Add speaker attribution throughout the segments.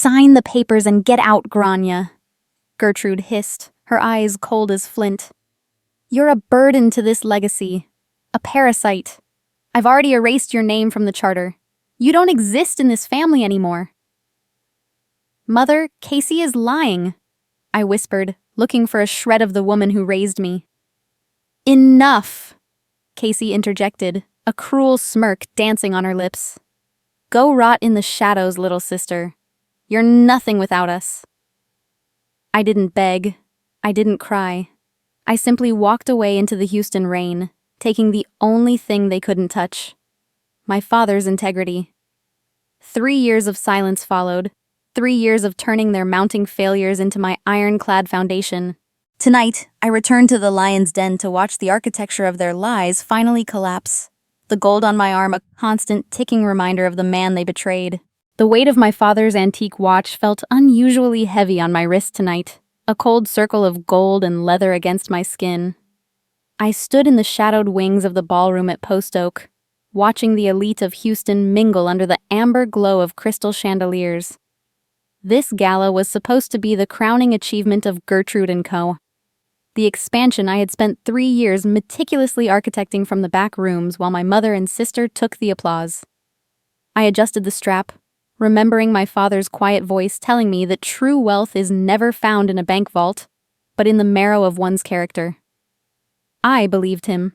Speaker 1: Sign the papers and get out, Grainne, Gertrude hissed, her eyes cold as flint. You're a burden to this legacy. A parasite. I've already erased your name from the charter. You don't exist in this family anymore. Mother, Casey is lying, I whispered, looking for a shred of the woman who raised me. Enough, Casey interjected, a cruel smirk dancing on her lips. Go rot in the shadows, little sister. You're nothing without us. I didn't beg. I didn't cry. I simply walked away into the Houston rain, taking the only thing they couldn't touch. My father's integrity. 3 years of silence followed. 3 years of turning their mounting failures into my ironclad foundation. Tonight, I returned to the lion's den to watch the architecture of their lies finally collapse. The gold on my arm a constant ticking reminder of the man they betrayed. The weight of my father's antique watch felt unusually heavy on my wrist tonight, a cold circle of gold and leather against my skin. I stood in the shadowed wings of the ballroom at Post Oak, watching the elite of Houston mingle under the amber glow of crystal chandeliers. This gala was supposed to be the crowning achievement of Gertrude & Co. The expansion I had spent 3 years meticulously architecting from the back rooms while my mother and sister took the applause. I adjusted the strap, remembering my father's quiet voice telling me that true wealth is never found in a bank vault, but in the marrow of one's character. I believed him.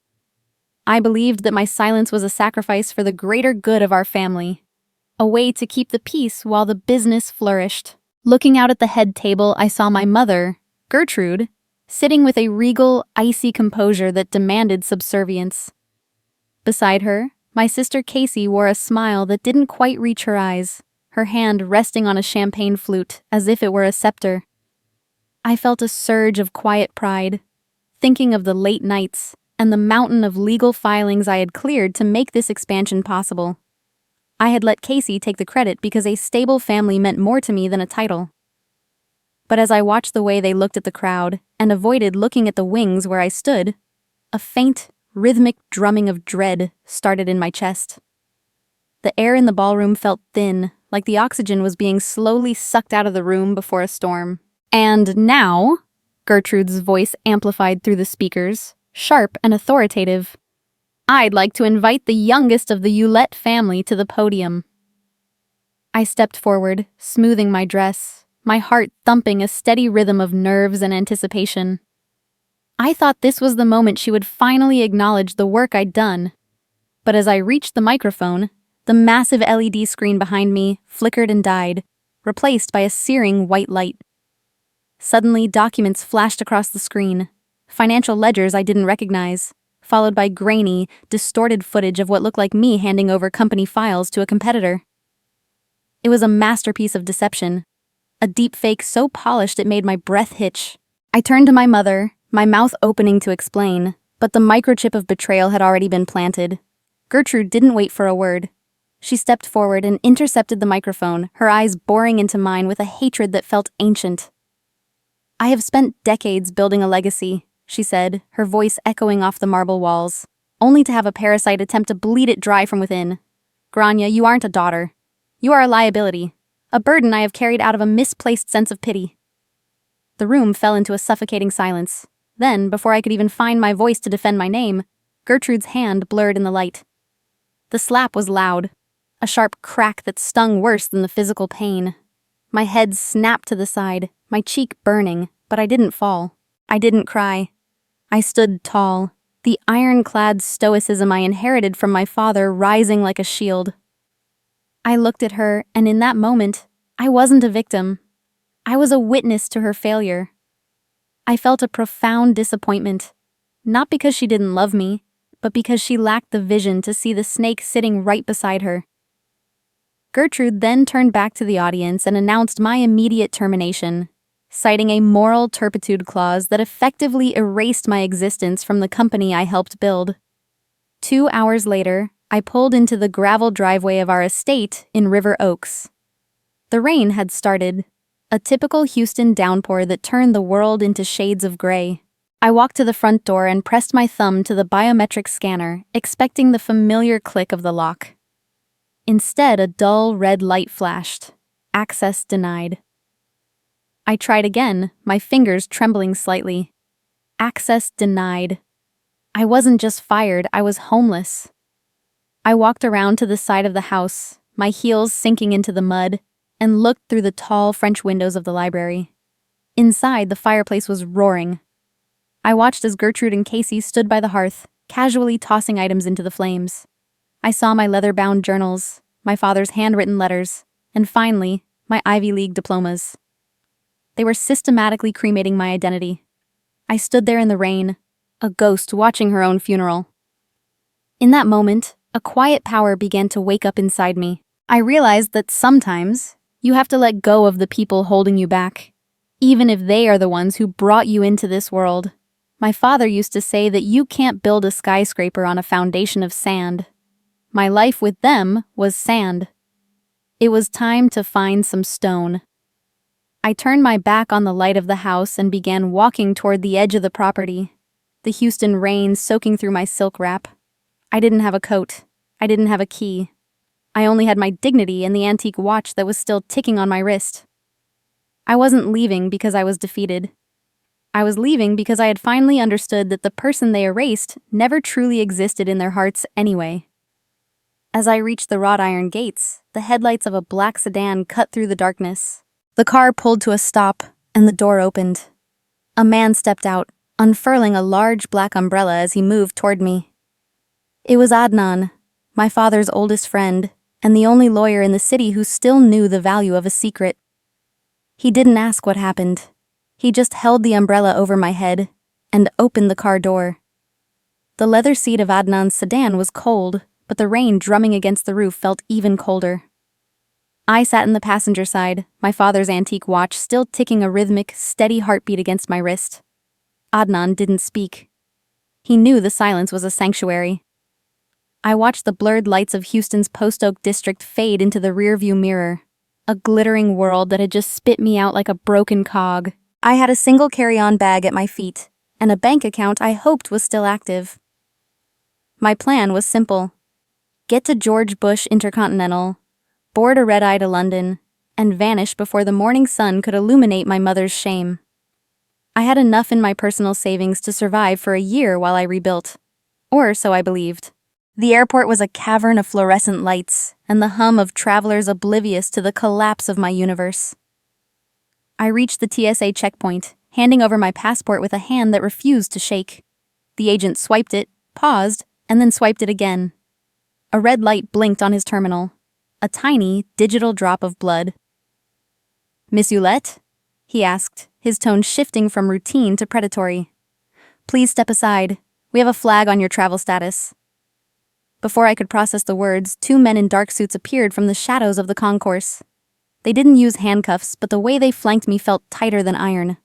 Speaker 1: I believed that my silence was a sacrifice for the greater good of our family. A way to keep the peace while the business flourished. Looking out at the head table, I saw my mother, Gertrude, sitting with a regal, icy composure that demanded subservience. Beside her, my sister Casey wore a smile that didn't quite reach her eyes, her hand resting on a champagne flute as if it were a scepter. I felt a surge of quiet pride, thinking of the late nights and the mountain of legal filings I had cleared to make this expansion possible. I had let Casey take the credit because a stable family meant more to me than a title. But as I watched the way they looked at the crowd and avoided looking at the wings where I stood, a faint, rhythmic drumming of dread started in my chest. The air in the ballroom felt thin, like the oxygen was being slowly sucked out of the room before a storm. And now, Gertrude's voice amplified through the speakers, sharp and authoritative, I'd like to invite the youngest of the Ouellette family to the podium. I stepped forward, smoothing my dress, my heart thumping a steady rhythm of nerves and anticipation. I thought this was the moment she would finally acknowledge the work I'd done. But as I reached the microphone, the massive LED screen behind me flickered and died, replaced by a searing white light. Suddenly, documents flashed across the screen, financial ledgers I didn't recognize, followed by grainy, distorted footage of what looked like me handing over company files to a competitor. It was a masterpiece of deception, a deepfake so polished it made my breath hitch. I turned to my mother, my mouth opening to explain, but the microchip of betrayal had already been planted. Gertrude didn't wait for a word. She stepped forward and intercepted the microphone, her eyes boring into mine with a hatred that felt ancient. I have spent decades building a legacy, she said, her voice echoing off the marble walls, only to have a parasite attempt to bleed it dry from within. Grainne, you aren't a daughter. You are a liability, a burden I have carried out of a misplaced sense of pity. The room fell into a suffocating silence. Then, before I could even find my voice to defend my name, Gertrude's hand blurred in the light. The slap was loud, a sharp crack that stung worse than the physical pain. My head snapped to the side, my cheek burning, but I didn't fall. I didn't cry. I stood tall, the ironclad stoicism I inherited from my father rising like a shield. I looked at her, and in that moment, I wasn't a victim. I was a witness to her failure. I felt a profound disappointment, not because she didn't love me, but because she lacked the vision to see the snake sitting right beside her. Gertrude then turned back to the audience and announced my immediate termination, citing a moral turpitude clause that effectively erased my existence from the company I helped build. 2 hours later, I pulled into the gravel driveway of our estate in River Oaks. The rain had started, a typical Houston downpour that turned the world into shades of gray. I walked to the front door and pressed my thumb to the biometric scanner, expecting the familiar click of the lock. Instead, a dull red light flashed. Access denied. I tried again, my fingers trembling slightly. Access denied. I wasn't just fired, I was homeless. I walked around to the side of the house, my heels sinking into the mud, and looked through the tall French windows of the library. Inside, the fireplace was roaring. I watched as Gertrude and Casey stood by the hearth, casually tossing items into the flames. I saw my leather-bound journals, my father's handwritten letters, and finally, my Ivy League diplomas. They were systematically cremating my identity. I stood there in the rain, a ghost watching her own funeral. In that moment, a quiet power began to wake up inside me. I realized that sometimes you have to let go of the people holding you back, even if they are the ones who brought you into this world. My father used to say that you can't build a skyscraper on a foundation of sand. My life with them was sand. It was time to find some stone. I turned my back on the light of the house and began walking toward the edge of the property, the Houston rain soaking through my silk wrap. I didn't have a coat. I didn't have a key. I only had my dignity and the antique watch that was still ticking on my wrist. I wasn't leaving because I was defeated. I was leaving because I had finally understood that the person they erased never truly existed in their hearts anyway. As I reached the wrought iron gates, the headlights of a black sedan cut through the darkness. The car pulled to a stop, and the door opened. A man stepped out, unfurling a large black umbrella as he moved toward me. It was Adnan, my father's oldest friend, and the only lawyer in the city who still knew the value of a secret. He didn't ask what happened. He just held the umbrella over my head and opened the car door. The leather seat of Adnan's sedan was cold, but the rain drumming against the roof felt even colder. I sat in the passenger side, my father's antique watch still ticking a rhythmic, steady heartbeat against my wrist. Adnan didn't speak. He knew the silence was a sanctuary. I watched the blurred lights of Houston's Post Oak district fade into the rearview mirror, a glittering world that had just spit me out like a broken cog. I had a single carry-on bag at my feet, and a bank account I hoped was still active. My plan was simple. Get to George Bush Intercontinental, board a red-eye to London, and vanish before the morning sun could illuminate my mother's shame. I had enough in my personal savings to survive for a year while I rebuilt. Or so I believed. The airport was a cavern of fluorescent lights, and the hum of travelers oblivious to the collapse of my universe. I reached the TSA checkpoint, handing over my passport with a hand that refused to shake. The agent swiped it, paused, and then swiped it again. A red light blinked on his terminal. A tiny, digital drop of blood. "Miss Hulette?" he asked, his tone shifting from routine to predatory. "Please step aside. We have a flag on your travel status." Before I could process the words, two men in dark suits appeared from the shadows of the concourse. They didn't use handcuffs, but the way they flanked me felt tighter than iron.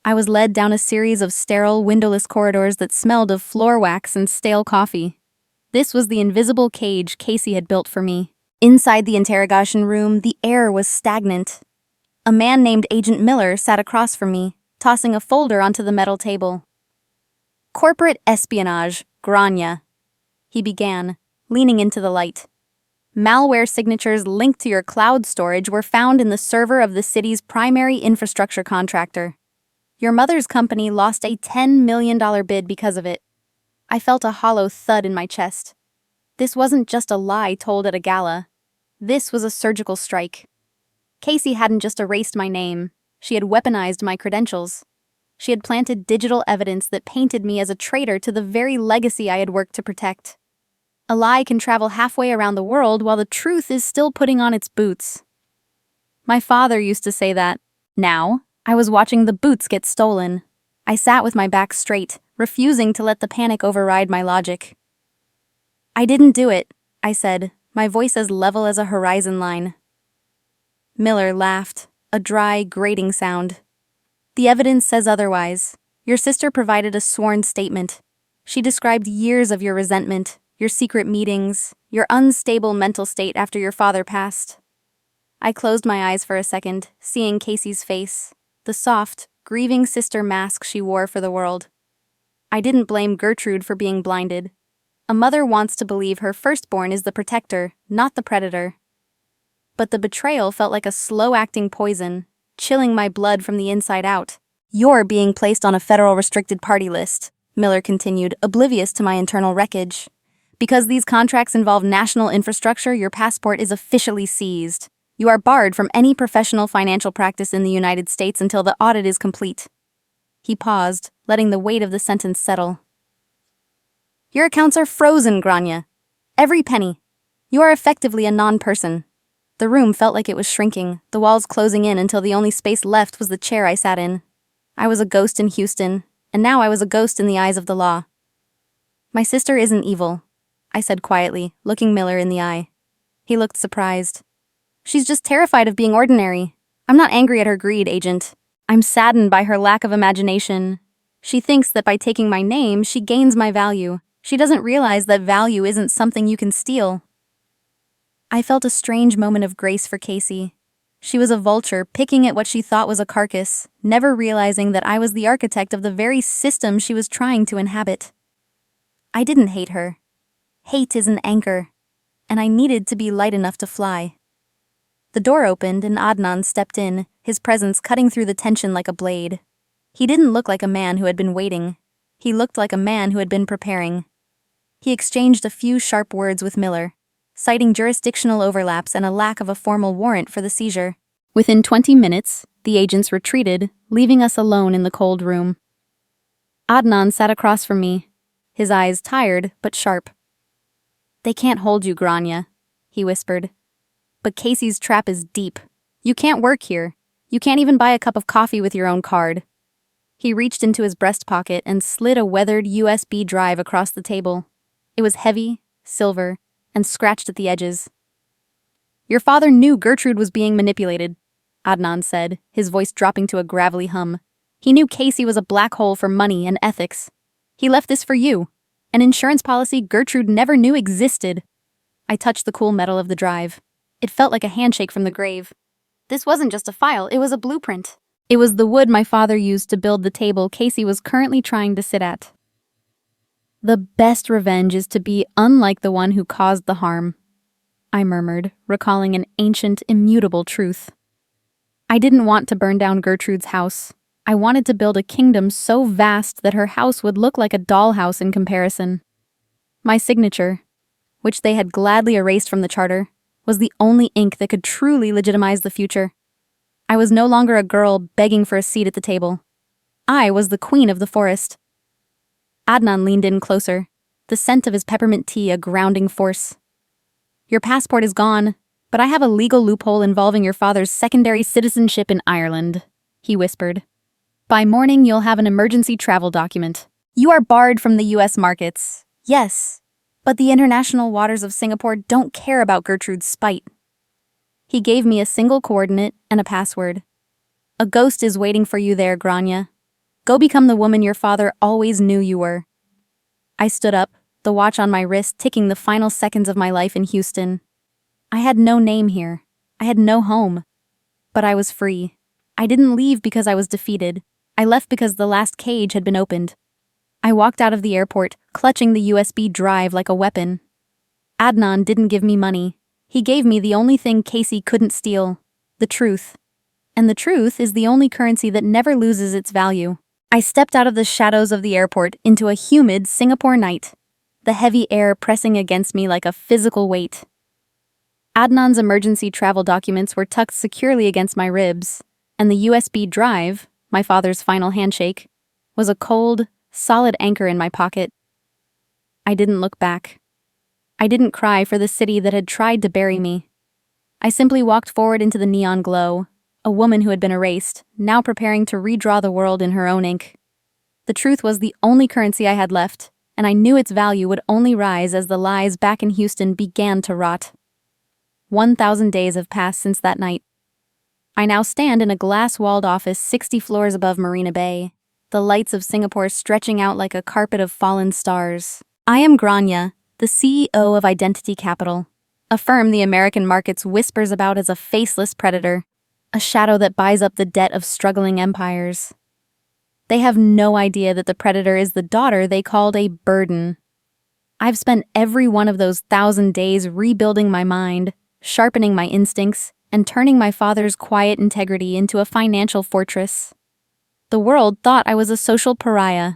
Speaker 1: I was led down a series of sterile, windowless corridors that smelled of floor wax and stale coffee. This was the invisible cage Casey had built for me. Inside the interrogation room, the air was stagnant. A man named Agent Miller sat across from me, tossing a folder onto the metal table. "Corporate espionage, Grainne," he began, leaning into the light. "Malware signatures linked to your cloud storage were found in the server of the city's primary infrastructure contractor. Your mother's company lost a $10 million bid because of it." I felt a hollow thud in my chest. This wasn't just a lie told at a gala. This was a surgical strike. Casey hadn't just erased my name. She had weaponized my credentials. She had planted digital evidence that painted me as a traitor to the very legacy I had worked to protect. A lie can travel halfway around the world while the truth is still putting on its boots. My father used to say that. Now, I was watching the boots get stolen. I sat with my back straight, refusing to let the panic override my logic. "I didn't do it," I said, my voice as level as a horizon line. Miller laughed, a dry, grating sound. "The evidence says otherwise. Your sister provided a sworn statement. She described years of your resentment, your secret meetings, your unstable mental state after your father passed." I closed my eyes for a second, seeing Casey's face, the soft, grieving sister mask she wore for the world. I didn't blame Gertrude for being blinded. A mother wants to believe her firstborn is the protector, not the predator. but the betrayal felt like a slow-acting poison, chilling my blood from the inside out. "You're being placed on a federal restricted party list," Miller continued, oblivious to my internal wreckage. "Because these contracts involve national infrastructure, your passport is officially seized. You are barred from any professional financial practice in the United States until the audit is complete." He paused, letting the weight of the sentence settle. "Your accounts are frozen, Grainne. Every penny. You are effectively a non-person." The room felt like it was shrinking, the walls closing in until the only space left was the chair I sat in. I was a ghost in Houston, and now I was a ghost in the eyes of the law. "My sister isn't evil," I said quietly, looking Miller in the eye. He looked surprised. "She's just terrified of being ordinary. I'm not angry at her greed, Agent. I'm saddened by her lack of imagination. She thinks that by taking my name, she gains my value. She doesn't realize that value isn't something you can steal." I felt a strange moment of grace for Casey. She was a vulture, picking at what she thought was a carcass, never realizing that I was the architect of the very system she was trying to inhabit. I didn't hate her. Hate is an anchor, and I needed to be light enough to fly. The door opened and Adnan stepped in, his presence cutting through the tension like a blade. He didn't look like a man who had been waiting. He looked like a man who had been preparing. He exchanged a few sharp words with Miller, citing jurisdictional overlaps and a lack of a formal warrant for the seizure. Within 20 minutes, the agents retreated, leaving us alone in the cold room. Adnan sat across from me, his eyes tired but sharp. "They can't hold you, Grainne," he whispered. "But Casey's trap is deep. You can't work here. You can't even buy a cup of coffee with your own card." He reached into his breast pocket and slid a weathered USB drive across the table. It was heavy, silver, and scratched at the edges. "Your father knew Gertrude was being manipulated," Adnan said, his voice dropping to a gravelly hum. "He knew Casey was a black hole for money and ethics. He left this for you, an insurance policy Gertrude never knew existed." I touched the cool metal of the drive. It felt like a handshake from the grave. This wasn't just a file, it was a blueprint. It was the wood my father used to build the table Casey was currently trying to sit at. "The best revenge is to be unlike the one who caused the harm," I murmured, recalling an ancient, immutable truth. I didn't want to burn down Gertrude's house. I wanted to build a kingdom so vast that her house would look like a dollhouse in comparison. My signature, which they had gladly erased from the charter, was the only ink that could truly legitimize the future. I was no longer a girl begging for a seat at the table. I was the queen of the forest. Adnan leaned in closer, the scent of his peppermint tea a grounding force. "Your passport is gone, but I have a legal loophole involving your father's secondary citizenship in Ireland," he whispered. "By morning, you'll have an emergency travel document. You are barred from the US markets. Yes, but the international waters of Singapore don't care about Gertrude's spite." He gave me a single coordinate and a password. "A ghost is waiting for you there, Grainne. Go become the woman your father always knew you were." I stood up, the watch on my wrist ticking the final seconds of my life in Houston. I had no name here. I had no home. But I was free. I didn't leave because I was defeated. I left because the last cage had been opened. I walked out of the airport, clutching the USB drive like a weapon. Adnan didn't give me money. He gave me the only thing Casey couldn't steal, the truth. And the truth is the only currency that never loses its value. I stepped out of the shadows of the airport into a humid Singapore night, the heavy air pressing against me like a physical weight. Adnan's emergency travel documents were tucked securely against my ribs, and the USB drive, my father's final handshake, was a cold, solid anchor in my pocket. I didn't look back. I didn't cry for the city that had tried to bury me. I simply walked forward into the neon glow, a woman who had been erased, now preparing to redraw the world in her own ink. The truth was the only currency I had left, and I knew its value would only rise as the lies back in Houston began to rot. 1,000 days have passed since that night. I now stand in a glass-walled office 60 floors above Marina Bay, the lights of Singapore stretching out like a carpet of fallen stars. I am Grainne, the CEO of Identity Capital, a firm the American markets whispers about as a faceless predator, a shadow that buys up the debt of struggling empires. They have no idea that the predator is the daughter they called a burden. I've spent every one of those 1,000 days rebuilding my mind, sharpening my instincts and turning my father's quiet integrity into a financial fortress. The world thought I was a social pariah,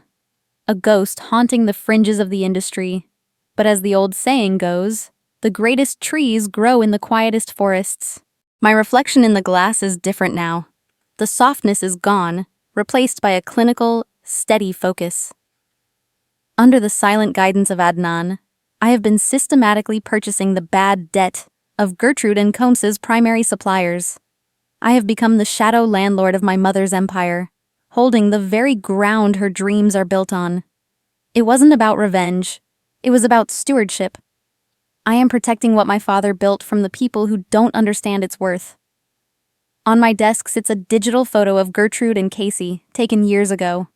Speaker 1: a ghost haunting the fringes of the industry. But as the old saying goes, the greatest trees grow in the quietest forests. My reflection in the glass is different now. The softness is gone, replaced by a clinical, steady focus. Under the silent guidance of Adnan, I have been systematically purchasing the bad debt of Gertrude and Combs's primary suppliers. I have become the shadow landlord of my mother's empire, holding the very ground her dreams are built on. It wasn't about revenge. It was about stewardship. I am protecting what my father built from the people who don't understand its worth. On my desk sits a digital photo of Gertrude and Casey, taken years ago.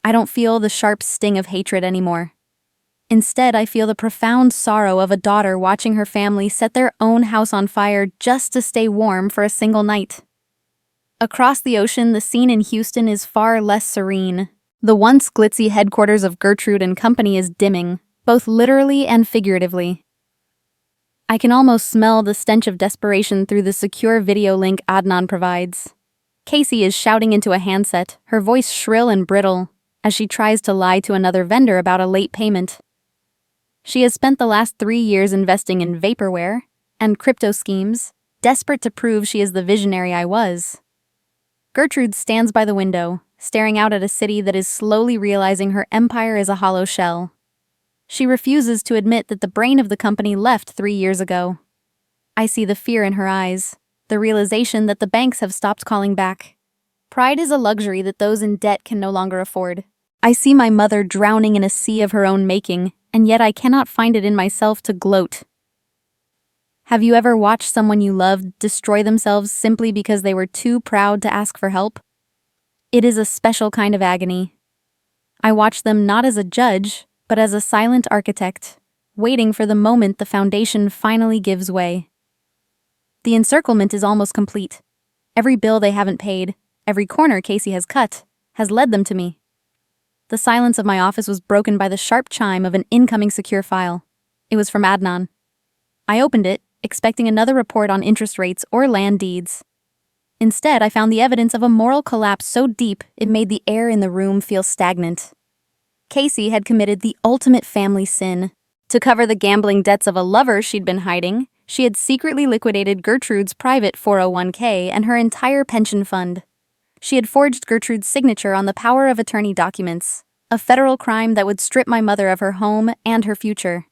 Speaker 1: I don't feel the sharp sting of hatred anymore. Instead, I feel the profound sorrow of a daughter watching her family set their own house on fire just to stay warm for a single night. Across the ocean, the scene in Houston is far less serene. The once glitzy headquarters of Gertrude and Company is dimming, both literally and figuratively. I can almost smell the stench of desperation through the secure video link Adnan provides. Casey is shouting into a handset, her voice shrill and brittle, as she tries to lie to another vendor about a late payment. She has spent the last 3 years investing in vaporware and crypto schemes, desperate to prove she is the visionary I was. Gertrude stands by the window, staring out at a city that is slowly realizing her empire is a hollow shell. She refuses to admit that the brain of the company left 3 years ago. I see the fear in her eyes, the realization that the banks have stopped calling back. Pride is a luxury that those in debt can no longer afford. I see my mother drowning in a sea of her own making, and yet I cannot find it in myself to gloat. Have you ever watched someone you loved destroy themselves simply because they were too proud to ask for help? It is a special kind of agony. I watch them not as a judge, but as a silent architect, waiting for the moment the foundation finally gives way. The encirclement is almost complete. Every bill they haven't paid, every corner Casey has cut, has led them to me. The silence of my office was broken by the sharp chime of an incoming secure file. It was from Adnan. I opened it, expecting another report on interest rates or land deeds. Instead, I found the evidence of a moral collapse so deep it made the air in the room feel stagnant. Casey had committed the ultimate family sin. To cover the gambling debts of a lover she'd been hiding, she had secretly liquidated Gertrude's private 401k and her entire pension fund. She had forged Gertrude's signature on the power of attorney documents, a federal crime that would strip my mother of her home and her future.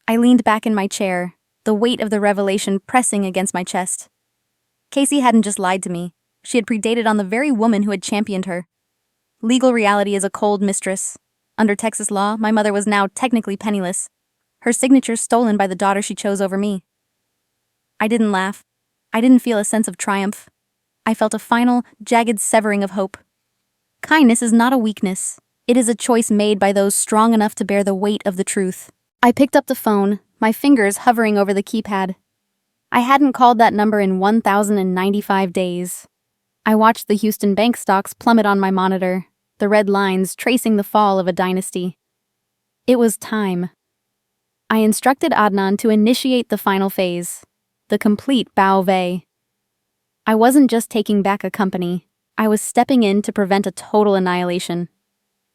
Speaker 1: I leaned back in my chair, the weight of the revelation pressing against my chest. Casey hadn't just lied to me. She had predated on the very woman who had championed her. Legal reality is a cold mistress. Under Texas law, my mother was now technically penniless, her signature stolen by the daughter she chose over me. I didn't laugh. I didn't feel a sense of triumph. I felt a final, jagged severing of hope. Kindness is not a weakness. It is a choice made by those strong enough to bear the weight of the truth. I picked up the phone, my fingers hovering over the keypad. I hadn't called that number in 1,095 days. I watched the Houston bank stocks plummet on my monitor, the red lines tracing the fall of a dynasty. It was time. I instructed Adnan to initiate the final phase, the complete bouvet. I wasn't just taking back a company, I was stepping in to prevent a total annihilation.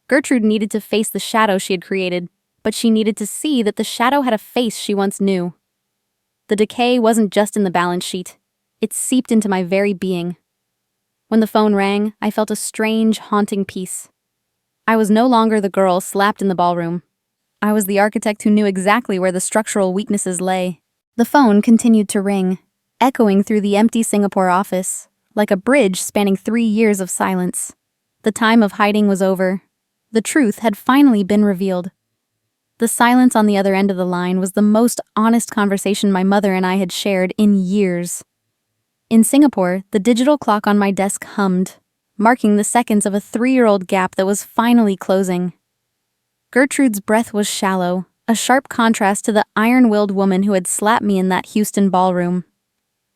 Speaker 1: Gertrude needed to face the shadow she had created, but she needed to see that the shadow had a face she once knew. The decay wasn't just in the balance sheet, it seeped into my very being. When the phone rang, I felt a strange, haunting peace. I was no longer the girl slapped in the ballroom. I was the architect who knew exactly where the structural weaknesses lay. The phone continued to ring, echoing through the empty Singapore office, like a bridge spanning 3 years of silence. The time of hiding was over. The truth had finally been revealed. The silence on the other end of the line was the most honest conversation my mother and I had shared in years. In Singapore, the digital clock on my desk hummed, marking the seconds of a 3-year-old gap that was finally closing. Gertrude's breath was shallow, a sharp contrast to the iron-willed woman who had slapped me in that Houston ballroom.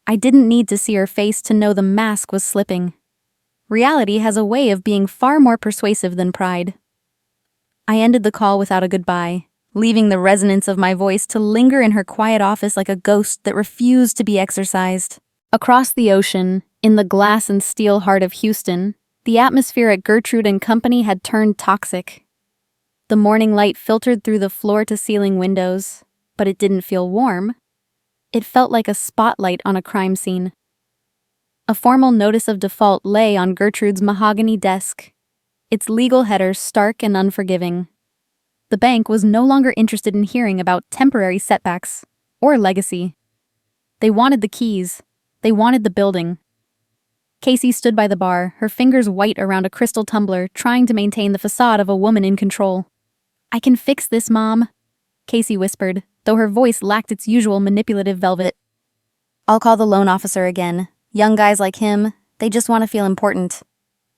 Speaker 1: I didn't need to see her face to know the mask was slipping. Reality has a way of being far more persuasive than pride. I ended the call without a goodbye, leaving the resonance of my voice to linger in her quiet office like a ghost that refused to be exorcised. Across the ocean, in the glass and steel heart of Houston, the atmosphere at Gertrude and Company had turned toxic. The morning light filtered through the floor-to-ceiling windows, but it didn't feel warm. It felt like a spotlight on a crime scene. A formal notice of default lay on Gertrude's mahogany desk, its legal header stark and unforgiving. The bank was no longer interested in hearing about temporary setbacks or legacy. They wanted the keys. They wanted the building. Casey stood by the bar, her fingers white around a crystal tumbler, trying to maintain the facade of a woman in control. "I can fix this, Mom," Casey whispered, though her voice lacked its usual manipulative velvet. "I'll call the loan officer again. Young guys like him, they just want to feel important."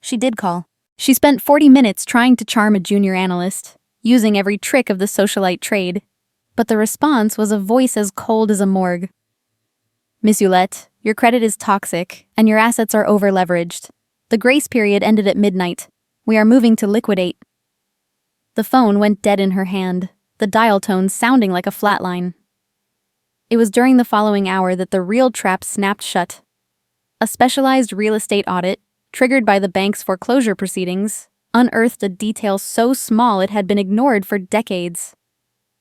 Speaker 1: She did call. She spent 40 minutes trying to charm a junior analyst, using every trick of the socialite trade, but the response was a voice as cold as a morgue. "Miss Hewlett, your credit is toxic, and your assets are over-leveraged. The grace period ended at midnight. We are moving to liquidate." The phone went dead in her hand, the dial tone sounding like a flatline. It was during the following hour that the real trap snapped shut. A specialized real estate audit, triggered by the bank's foreclosure proceedings, unearthed a detail so small it had been ignored for decades.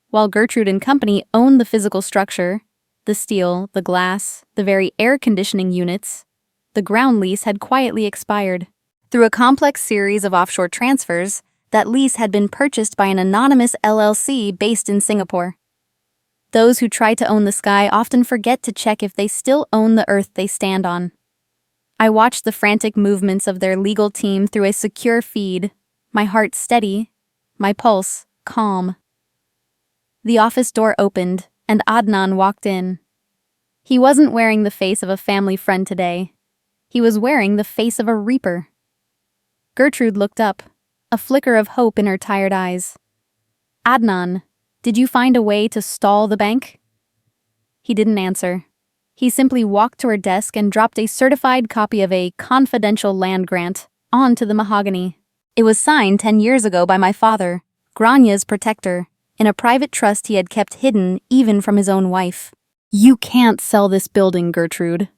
Speaker 1: While Gertrude and Company owned the physical structure, the steel, the glass, the very air conditioning units, the ground lease had quietly expired. Through a complex series of offshore transfers, that lease had been purchased by an anonymous LLC based in Singapore. Those who try to own the sky often forget to check if they still own the earth they stand on. I watched the frantic movements of their legal team through a secure feed, my heart steady, my pulse calm. The office door opened, and Adnan walked in. He wasn't wearing the face of a family friend today. He was wearing the face of a reaper. Gertrude looked up, a flicker of hope in her tired eyes. "Adnan, did you find a way to stall the bank?" He didn't answer. He simply walked to her desk and dropped a certified copy of a confidential land grant onto the mahogany. It was signed 10 years ago by my father, Grainne's protector, in a private trust he had kept hidden even from his own wife. "You can't sell this building, Gertrude,"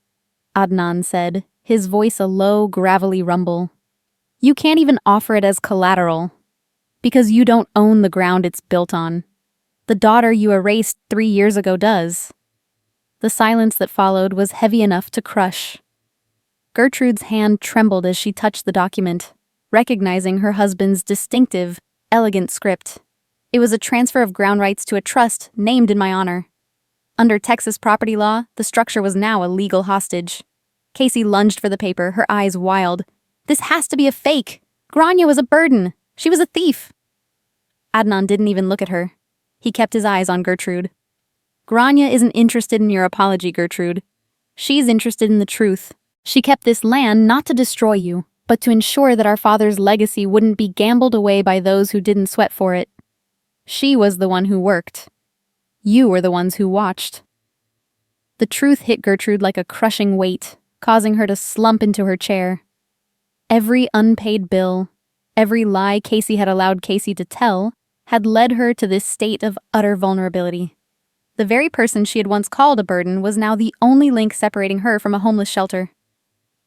Speaker 1: Adnan said, his voice a low, gravelly rumble. "You can't even offer it as collateral, because you don't own the ground it's built on. The daughter you erased 3 years ago does." The silence that followed was heavy enough to crush. Gertrude's hand trembled as she touched the document, recognizing her husband's distinctive, elegant script. It was a transfer of ground rights to a trust named in my honor. Under Texas property law, the structure was now a legal hostage. Casey lunged for the paper, her eyes wild. "This has to be a fake! Grainne was a burden! She was a thief!" Adnan didn't even look at her. He kept his eyes on Gertrude. "Grainne isn't interested in your apology, Gertrude. She's interested in the truth. She kept this land not to destroy you, but to ensure that our father's legacy wouldn't be gambled away by those who didn't sweat for it. She was the one who worked. You were the ones who watched." The truth hit Gertrude like a crushing weight, causing her to slump into her chair. Every unpaid bill, every lie Casey had allowed Casey to tell, had led her to this state of utter vulnerability. The very person she had once called a burden was now the only link separating her from a homeless shelter.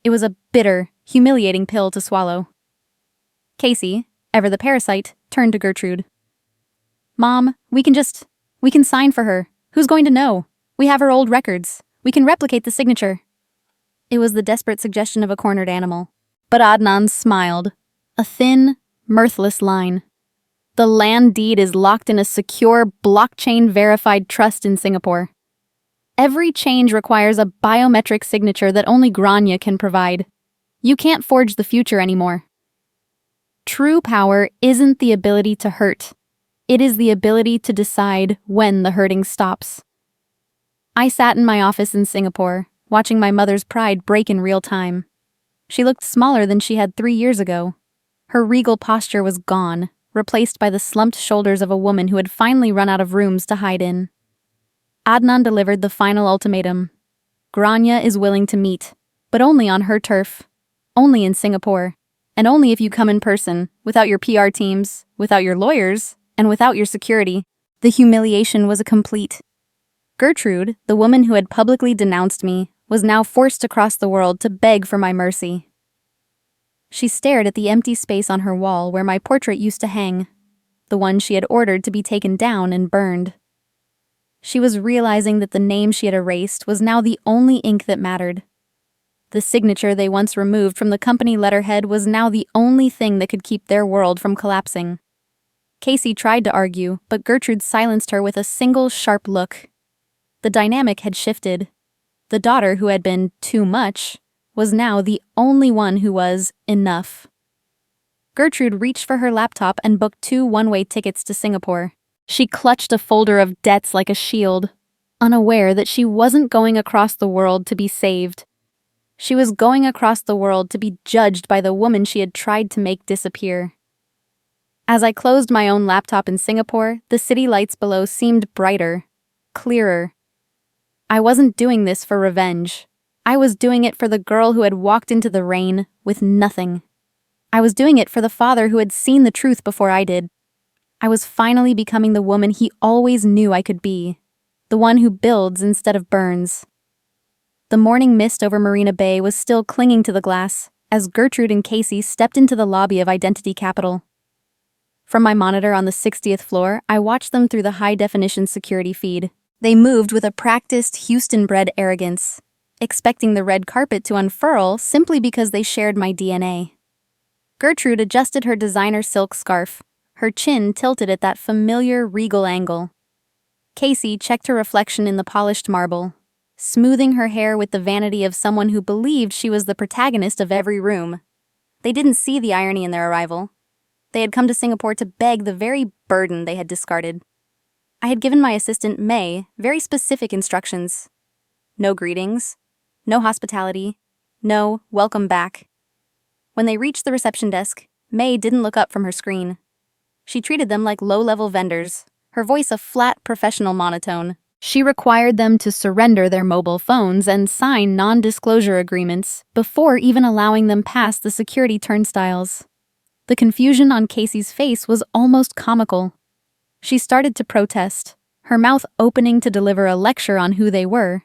Speaker 1: It was a bitter, humiliating pill to swallow. Casey, ever the parasite, turned to Gertrude. "Mom, we can sign for her. Who's going to know? We have her old records. We can replicate the signature." It was the desperate suggestion of a cornered animal. But Adnan smiled. A thin, mirthless line. "The land deed is locked in a secure, blockchain-verified trust in Singapore. Every change requires a biometric signature that only Grainne can provide. You can't forge the future anymore." True power isn't the ability to hurt. It is the ability to decide when the hurting stops. I sat in my office in Singapore, watching my mother's pride break in real time. She looked smaller than she had 3 years ago. Her regal posture was gone, replaced by the slumped shoulders of a woman who had finally run out of rooms to hide in. Adnan delivered the final ultimatum. Grainne is willing to meet, but only on her turf, only in Singapore, and only if you come in person, without your PR teams, without your lawyers, and without your security. The humiliation was complete. Gertrude, the woman who had publicly denounced me, was now forced to cross the world to beg for my mercy. She stared at the empty space on her wall where my portrait used to hang, the one she had ordered to be taken down and burned. She was realizing that the name she had erased was now the only ink that mattered. The signature they once removed from the company letterhead was now the only thing that could keep their world from collapsing. Casey tried to argue, but Gertrude silenced her with a single sharp look. The dynamic had shifted. The daughter who had been too much was now the only one who was enough. Gertrude reached for her laptop and booked 2 one-way tickets to Singapore. She clutched a folder of debts like a shield, unaware that she wasn't going across the world to be saved. She was going across the world to be judged by the woman she had tried to make disappear. As I closed my own laptop in Singapore, the city lights below seemed brighter, clearer. I wasn't doing this for revenge. I was doing it for the girl who had walked into the rain with nothing. I was doing it for the father who had seen the truth before I did. I was finally becoming the woman he always knew I could be, the one who builds instead of burns. The morning mist over Marina Bay was still clinging to the glass as Gertrude and Casey stepped into the lobby of Identity Capital. From my monitor on the 60th floor, I watched them through the high-definition security feed. They moved with a practiced, Houston-bred arrogance, expecting the red carpet to unfurl simply because they shared my DNA. Gertrude adjusted her designer silk scarf, her chin tilted at that familiar, regal angle. Casey checked her reflection in the polished marble, smoothing her hair with the vanity of someone who believed she was the protagonist of every room. They didn't see the irony in their arrival. They had come to Singapore to beg the very burden they had discarded. I had given my assistant, May, very specific instructions. No greetings, no hospitality, no welcome back. When they reached the reception desk, May didn't look up from her screen. She treated them like low-level vendors, her voice a flat, professional monotone. She required them to surrender their mobile phones and sign non-disclosure agreements before even allowing them past the security turnstiles. The confusion on Casey's face was almost comical. She started to protest, her mouth opening to deliver a lecture on who they were,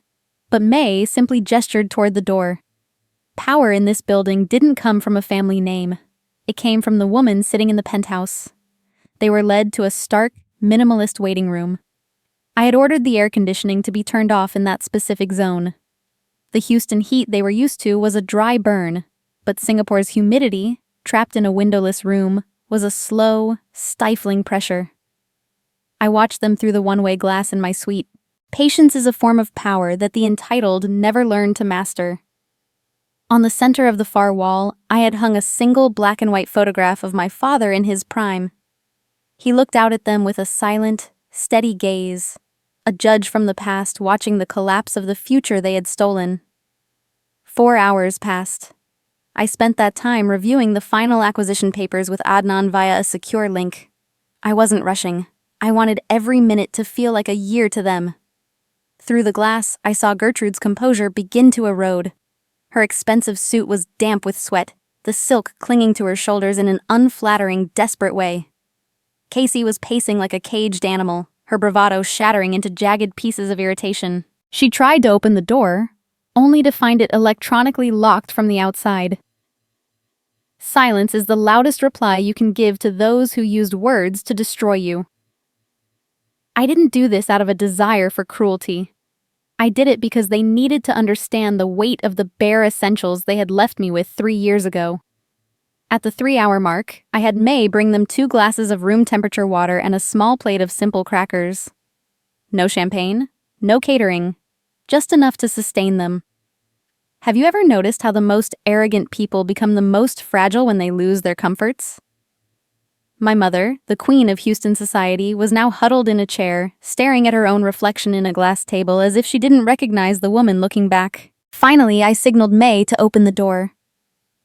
Speaker 1: but May simply gestured toward the door. Power in this building didn't come from a family name. It came from the woman sitting in the penthouse. They were led to a stark, minimalist waiting room. I had ordered the air conditioning to be turned off in that specific zone. The Houston heat they were used to was a dry burn, but Singapore's humidity, trapped in a windowless room, was a slow, stifling pressure. I watched them through the one-way glass in my suite. Patience is a form of power that the entitled never learn to master. On the center of the far wall, I had hung a single black and white photograph of my father in his prime. He looked out at them with a silent, steady gaze, a judge from the past watching the collapse of the future they had stolen. 4 hours passed. I spent that time reviewing the final acquisition papers with Adnan via a secure link. I wasn't rushing. I wanted every minute to feel like a year to them. Through the glass, I saw Gertrude's composure begin to erode. Her expensive suit was damp with sweat, the silk clinging to her shoulders in an unflattering, desperate way. Casey was pacing like a caged animal, her bravado shattering into jagged pieces of irritation. She tried to open the door, only to find it electronically locked from the outside. Silence is the loudest reply you can give to those who used words to destroy you. I didn't do this out of a desire for cruelty. I did it because they needed to understand the weight of the bare essentials they had left me with 3 years ago. At the 3-hour mark, I had May bring them 2 glasses of room-temperature water and a small plate of simple crackers. No champagne, no catering, just enough to sustain them. Have you ever noticed how the most arrogant people become the most fragile when they lose their comforts? My mother, the queen of Houston society, was now huddled in a chair, staring at her own reflection in a glass table as if she didn't recognize the woman looking back. Finally, I signaled May to open the door.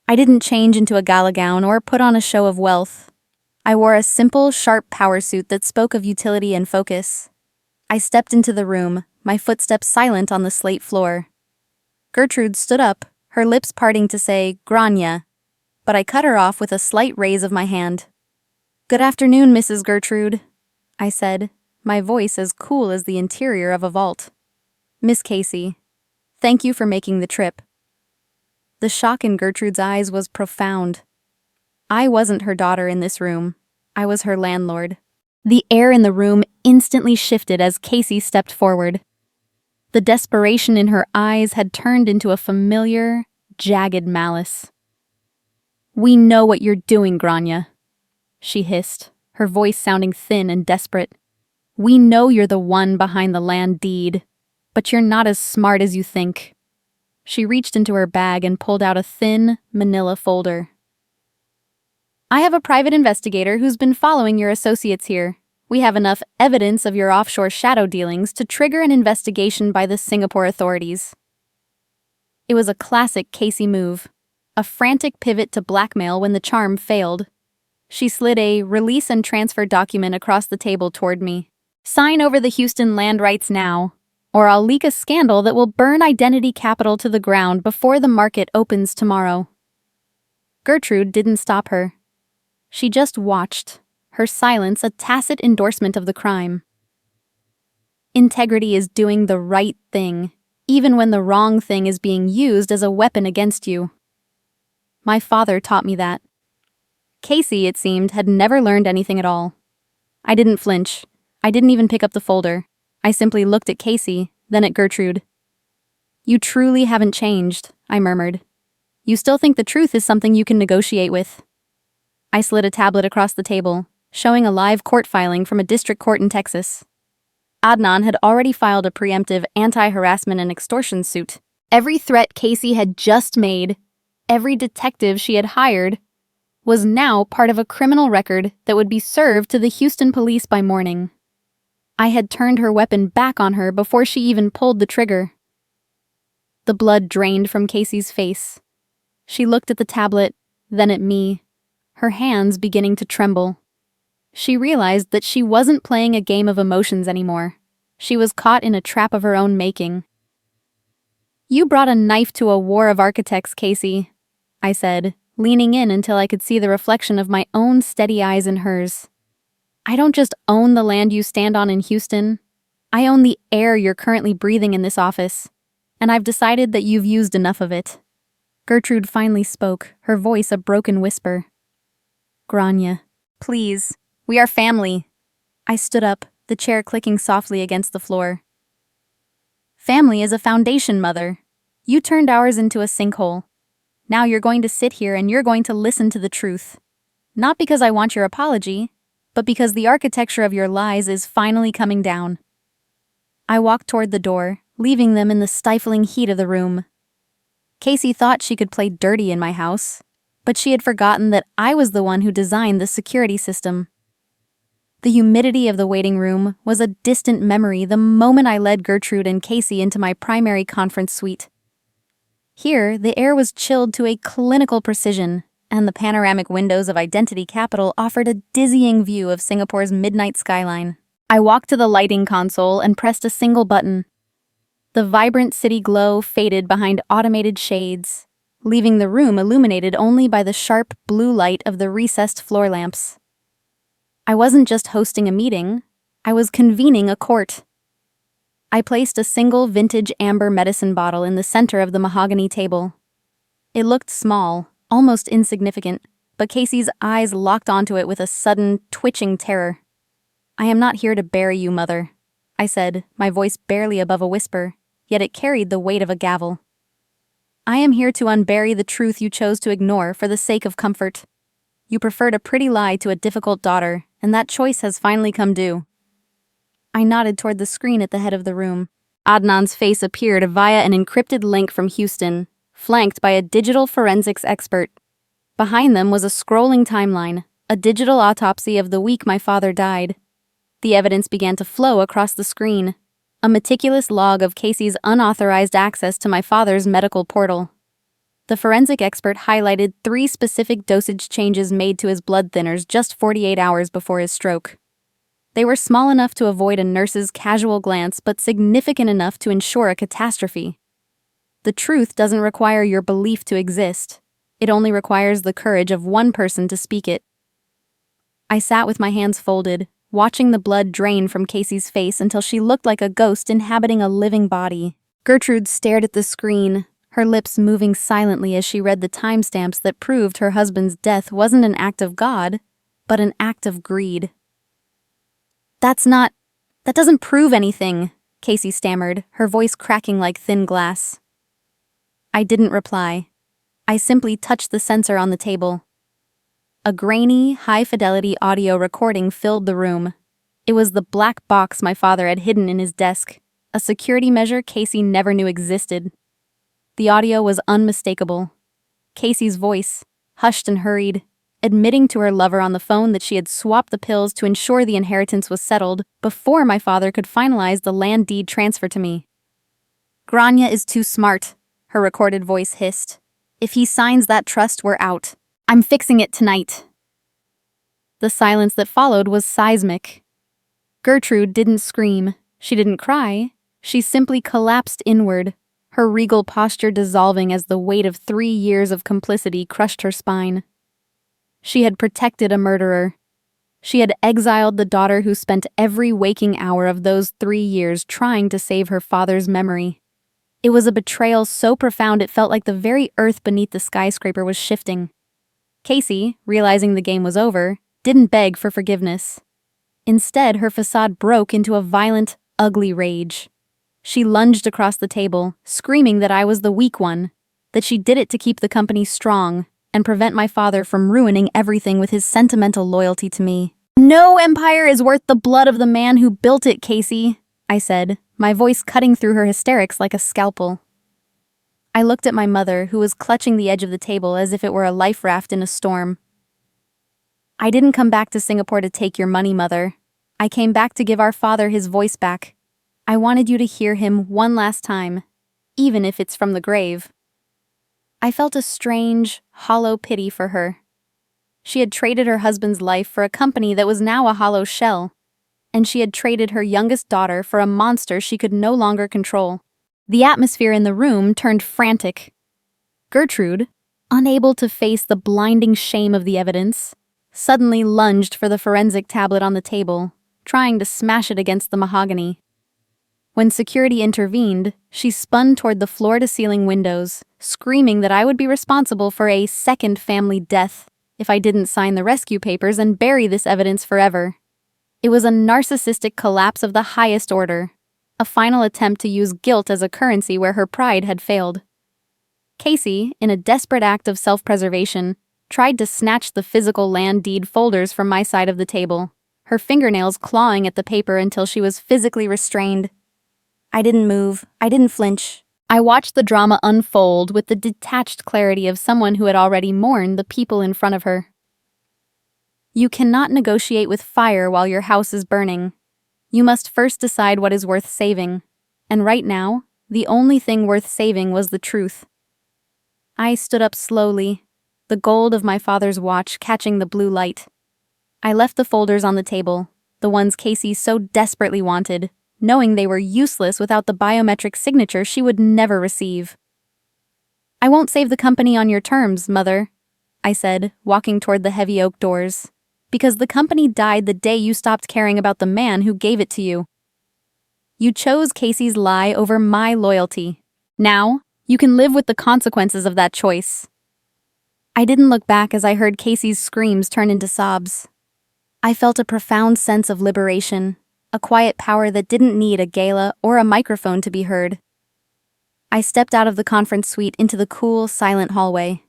Speaker 1: I didn't change into a gala gown or put on a show of wealth. I wore a simple, sharp power suit that spoke of utility and focus. I stepped into the room, my footsteps silent on the slate floor. Gertrude stood up, her lips parting to say, "Grainne," but I cut her off with a slight raise of my hand. "Good afternoon, Mrs. Gertrude," I said, my voice as cool as the interior of a vault. "Miss Casey, thank you for making the trip." The shock in Gertrude's eyes was profound. I wasn't her daughter in this room. I was her landlord. The air in the room instantly shifted as Casey stepped forward. The desperation in her eyes had turned into a familiar, jagged malice. "We know what you're doing, Grainne," she hissed, her voice sounding thin and desperate. "We know you're the one behind the land deed, but you're not as smart as you think." She reached into her bag and pulled out a thin, manila folder. "I have a private investigator who's been following your associates here. We have enough evidence of your offshore shadow dealings to trigger an investigation by the Singapore authorities." It was a classic Casey move, a frantic pivot to blackmail when the charm failed. She slid a release and transfer document across the table toward me. "Sign over the Houston land rights now, or I'll leak a scandal that will burn Identity Capital to the ground before the market opens tomorrow." Gertrude didn't stop her. She just watched, her silence a tacit endorsement of the crime. Integrity is doing the right thing, even when the wrong thing is being used as a weapon against you. My father taught me that. Casey, it seemed, had never learned anything at all. I didn't flinch. I didn't even pick up the folder. I simply looked at Casey, then at Gertrude. "You truly haven't changed," I murmured. "You still think the truth is something you can negotiate with." I slid a tablet across the table, showing a live court filing from a district court in Texas. Adnan had already filed a preemptive anti-harassment and extortion suit. Every threat Casey had just made, every detective she had hired, was now part of a criminal record that would be served to the Houston police by morning. I had turned her weapon back on her before she even pulled the trigger. The blood drained from Casey's face. She looked at the tablet, then at me, her hands beginning to tremble. She realized that she wasn't playing a game of emotions anymore. She was caught in a trap of her own making. "You brought a knife to a war of architects, Casey," I said, leaning in until I could see the reflection of my own steady eyes in hers. "I don't just own the land you stand on in Houston. I own the air you're currently breathing in this office, and I've decided that you've used enough of it." Gertrude finally spoke, her voice a broken whisper. "Grainne, please, we are family." I stood up, the chair clicking softly against the floor. "Family is a foundation, Mother. You turned ours into a sinkhole. Now you're going to sit here and you're going to listen to the truth. Not because I want your apology, but because the architecture of your lies is finally coming down." I walked toward the door, leaving them in the stifling heat of the room. Casey thought she could play dirty in my house, but she had forgotten that I was the one who designed the security system. The humidity of the waiting room was a distant memory the moment I led Gertrude and Casey into my primary conference suite. Here, the air was chilled to a clinical precision, and the panoramic windows of Identity Capital offered a dizzying view of Singapore's midnight skyline. I walked to the lighting console and pressed a single button. The vibrant city glow faded behind automated shades, leaving the room illuminated only by the sharp blue light of the recessed floor lamps. I wasn't just hosting a meeting, I was convening a court. I placed a single vintage amber medicine bottle in the center of the mahogany table. It looked small, almost insignificant, but Casey's eyes locked onto it with a sudden, twitching terror. "I am not here to bury you, Mother," I said, my voice barely above a whisper, yet it carried the weight of a gavel. "I am here to unbury the truth you chose to ignore for the sake of comfort. You preferred a pretty lie to a difficult daughter, and that choice has finally come due." I nodded toward the screen at the head of the room. Adnan's face appeared via an encrypted link from Houston, flanked by a digital forensics expert. Behind them was a scrolling timeline, a digital autopsy of the week my father died. The evidence began to flow across the screen, a meticulous log of Casey's unauthorized access to my father's medical portal. The forensic expert highlighted 3 specific dosage changes made to his blood thinners just 48 hours before his stroke. They were small enough to avoid a nurse's casual glance, but significant enough to ensure a catastrophe. The truth doesn't require your belief to exist. It only requires the courage of one person to speak it. I sat with my hands folded, watching the blood drain from Casey's face until she looked like a ghost inhabiting a living body. Gertrude stared at the screen, her lips moving silently as she read the timestamps that proved her husband's death wasn't an act of God, but an act of greed. That doesn't prove anything, Casey stammered, her voice cracking like thin glass. I didn't reply. I simply touched the sensor on the table. A grainy, high-fidelity audio recording filled the room. It was the black box my father had hidden in his desk, a security measure Casey never knew existed. The audio was unmistakable. Casey's voice, hushed and hurried, admitting to her lover on the phone that she had swapped the pills to ensure the inheritance was settled before my father could finalize the land deed transfer to me. Grainne is too smart, her recorded voice hissed. If he signs that trust, we're out. I'm fixing it tonight. The silence that followed was seismic. Gertrude didn't scream. She didn't cry. She simply collapsed inward, her regal posture dissolving as the weight of 3 years of complicity crushed her spine. She had protected a murderer. She had exiled the daughter who spent every waking hour of those 3 years trying to save her father's memory. It was a betrayal so profound it felt like the very earth beneath the skyscraper was shifting. Casey, realizing the game was over, didn't beg for forgiveness. Instead, her facade broke into a violent, ugly rage. She lunged across the table, screaming that I was the weak one, that she did it to keep the company strong and prevent my father from ruining everything with his sentimental loyalty to me. No empire is worth the blood of the man who built it, Casey, I said, my voice cutting through her hysterics like a scalpel. I looked at my mother, who was clutching the edge of the table as if it were a life raft in a storm. I didn't come back to Singapore to take your money, Mother. I came back to give our father his voice back. I wanted you to hear him one last time, even if it's from the grave. I felt a strange, hollow pity for her. She had traded her husband's life for a company that was now a hollow shell, and she had traded her youngest daughter for a monster she could no longer control. The atmosphere in the room turned frantic. Gertrude, unable to face the blinding shame of the evidence, suddenly lunged for the forensic tablet on the table, trying to smash it against the mahogany. When security intervened, she spun toward the floor-to-ceiling windows, screaming that I would be responsible for a second family death if I didn't sign the rescue papers and bury this evidence forever. It was a narcissistic collapse of the highest order, a final attempt to use guilt as a currency where her pride had failed. Casey, in a desperate act of self-preservation, tried to snatch the physical land deed folders from my side of the table, her fingernails clawing at the paper until she was physically restrained. I didn't move. I didn't flinch. I watched the drama unfold with the detached clarity of someone who had already mourned the people in front of her. You cannot negotiate with fire while your house is burning. You must first decide what is worth saving, and right now, the only thing worth saving was the truth. I stood up slowly, the gold of my father's watch catching the blue light. I left the folders on the table, the ones Casey so desperately wanted, knowing they were useless without the biometric signature she would never receive. I won't save the company on your terms, Mother, I said, walking toward the heavy oak doors. Because the company died the day you stopped caring about the man who gave it to you. You chose Casey's lie over my loyalty. Now, you can live with the consequences of that choice. I didn't look back as I heard Casey's screams turn into sobs. I felt a profound sense of liberation, a quiet power that didn't need a gala or a microphone to be heard. I stepped out of the conference suite into the cool, silent hallway.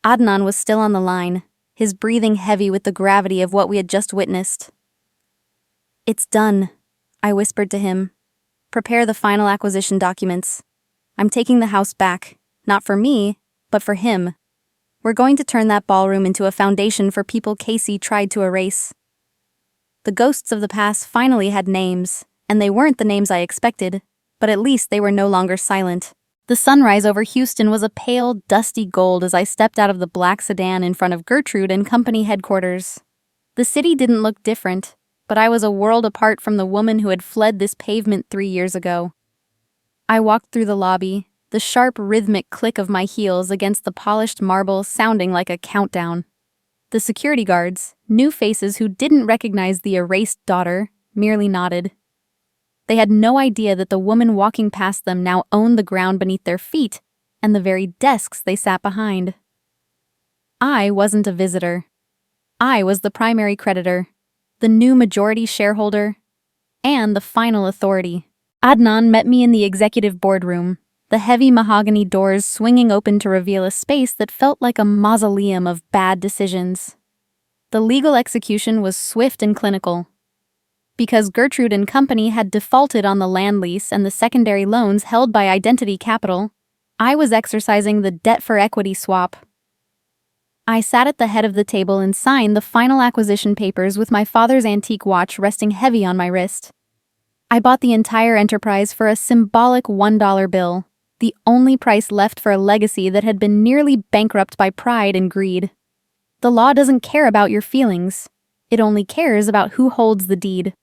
Speaker 1: Adnan was still on the line, his breathing heavy with the gravity of what we had just witnessed. It's done, I whispered to him. Prepare the final acquisition documents. I'm taking the house back, not for me, but for him. We're going to turn that ballroom into a foundation for people Casey tried to erase. The ghosts of the past finally had names, and they weren't the names I expected, but at least they were no longer silent. The sunrise over Houston was a pale, dusty gold as I stepped out of the black sedan in front of Gertrude and company headquarters. The city didn't look different, but I was a world apart from the woman who had fled this pavement 3 years ago. I walked through the lobby, the sharp, rhythmic click of my heels against the polished marble sounding like a countdown. The security guards, new faces who didn't recognize the erased daughter, merely nodded. They had no idea that the woman walking past them now owned the ground beneath their feet and the very desks they sat behind. I wasn't a visitor. I was the primary creditor, the new majority shareholder, and the final authority. Adnan met me in the executive boardroom, the heavy mahogany doors swinging open to reveal a space that felt like a mausoleum of bad decisions. The legal execution was swift and clinical. Because Gertrude and company had defaulted on the land lease and the secondary loans held by Identity Capital, I was exercising the debt-for-equity swap. I sat at the head of the table and signed the final acquisition papers with my father's antique watch resting heavy on my wrist. I bought the entire enterprise for a symbolic $1 bill, the only price left for a legacy that had been nearly bankrupt by pride and greed. The law doesn't care about your feelings. It only cares about who holds the deed.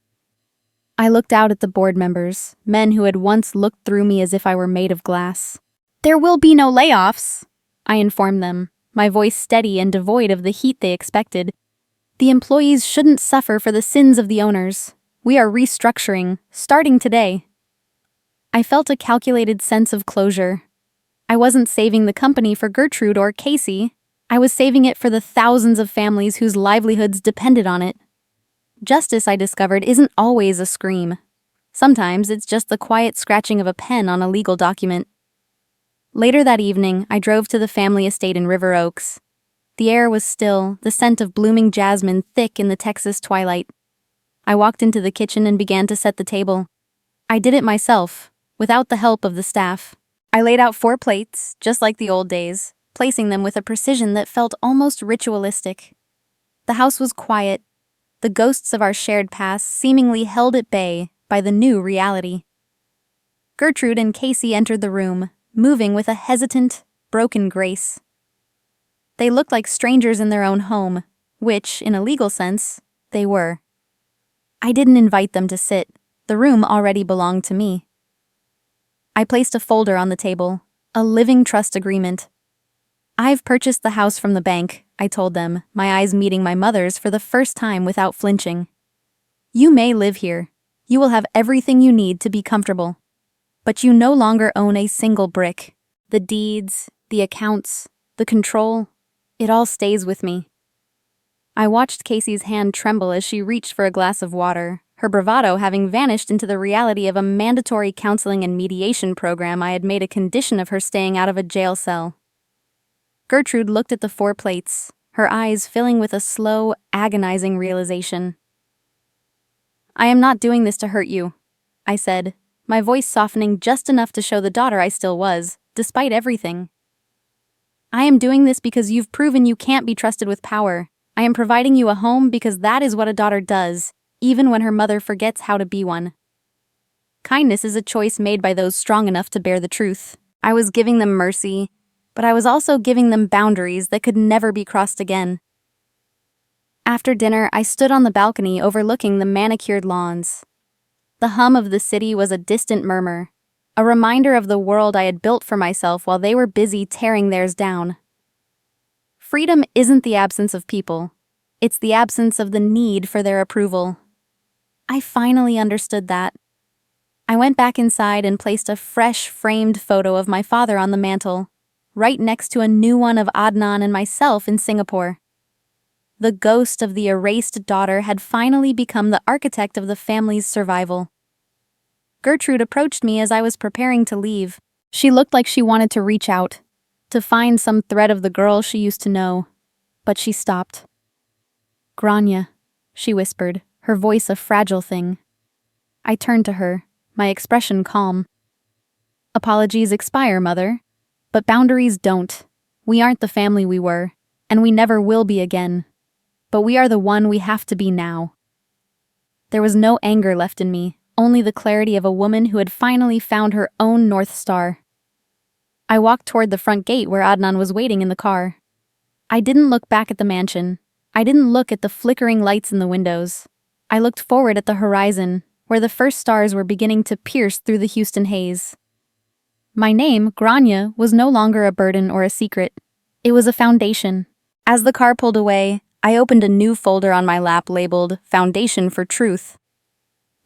Speaker 1: I looked out at the board members, men who had once looked through me as if I were made of glass. "There will be no layoffs," I informed them, my voice steady and devoid of the heat they expected. "The employees shouldn't suffer for the sins of the owners. We are restructuring, starting today." I felt a calculated sense of closure. I wasn't saving the company for Gertrude or Casey. I was saving it for the thousands of families whose livelihoods depended on it. Justice, I discovered, isn't always a scream. Sometimes it's just the quiet scratching of a pen on a legal document. Later that evening, I drove to the family estate in River Oaks. The air was still, the scent of blooming jasmine thick in the Texas twilight. I walked into the kitchen and began to set the table. I did it myself, without the help of the staff. I laid out 4 plates, just like the old days, placing them with a precision that felt almost ritualistic. The house was quiet, the ghosts of our shared past seemingly held at bay by the new reality. Gertrude and Casey entered the room, moving with a hesitant, broken grace. They looked like strangers in their own home, which, in a legal sense, they were. I didn't invite them to sit. The room already belonged to me. I placed a folder on the table, a living trust agreement. "I've purchased the house from the bank," I told them, my eyes meeting my mother's for the first time without flinching. "You may live here. You will have everything you need to be comfortable. But you no longer own a single brick. The deeds, the accounts, the control, it all stays with me." I watched Casey's hand tremble as she reached for a glass of water, her bravado having vanished into the reality of a mandatory counseling and mediation program I had made a condition of her staying out of a jail cell. Gertrude looked at the 4 plates, her eyes filling with a slow, agonizing realization. "I am not doing this to hurt you," I said, my voice softening just enough to show the daughter I still was, despite everything. "I am doing this because you've proven you can't be trusted with power. I am providing you a home because that is what a daughter does, even when her mother forgets how to be one. Kindness is a choice made by those strong enough to bear the truth. I was giving them mercy, but I was also giving them boundaries that could never be crossed again." After dinner, I stood on the balcony overlooking the manicured lawns. The hum of the city was a distant murmur, a reminder of the world I had built for myself while they were busy tearing theirs down. Freedom isn't the absence of people. It's the absence of the need for their approval. I finally understood that. I went back inside and placed a fresh, framed photo of my father on the mantel, right next to a new one of Adnan and myself in Singapore. The ghost of the erased daughter had finally become the architect of the family's survival. Gertrude approached me as I was preparing to leave. She looked like she wanted to reach out, to find some thread of the girl she used to know, but she stopped. "Grainne," she whispered, her voice a fragile thing. I turned to her, my expression calm. "Apologies expire, Mother, but boundaries don't. We aren't the family we were, and we never will be again. But we are the one we have to be now." There was no anger left in me, only the clarity of a woman who had finally found her own North Star. I walked toward the front gate where Adnan was waiting in the car. I didn't look back at the mansion. I didn't look at the flickering lights in the windows. I looked forward at the horizon, where the first stars were beginning to pierce through the Houston haze. My name, Grainne, was no longer a burden or a secret. It was a foundation. As the car pulled away, I opened a new folder on my lap labeled Foundation for Truth.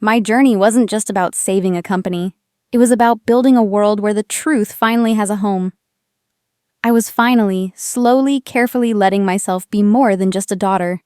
Speaker 1: My journey wasn't just about saving a company. It was about building a world where the truth finally has a home. I was finally, slowly, carefully letting myself be more than just a daughter.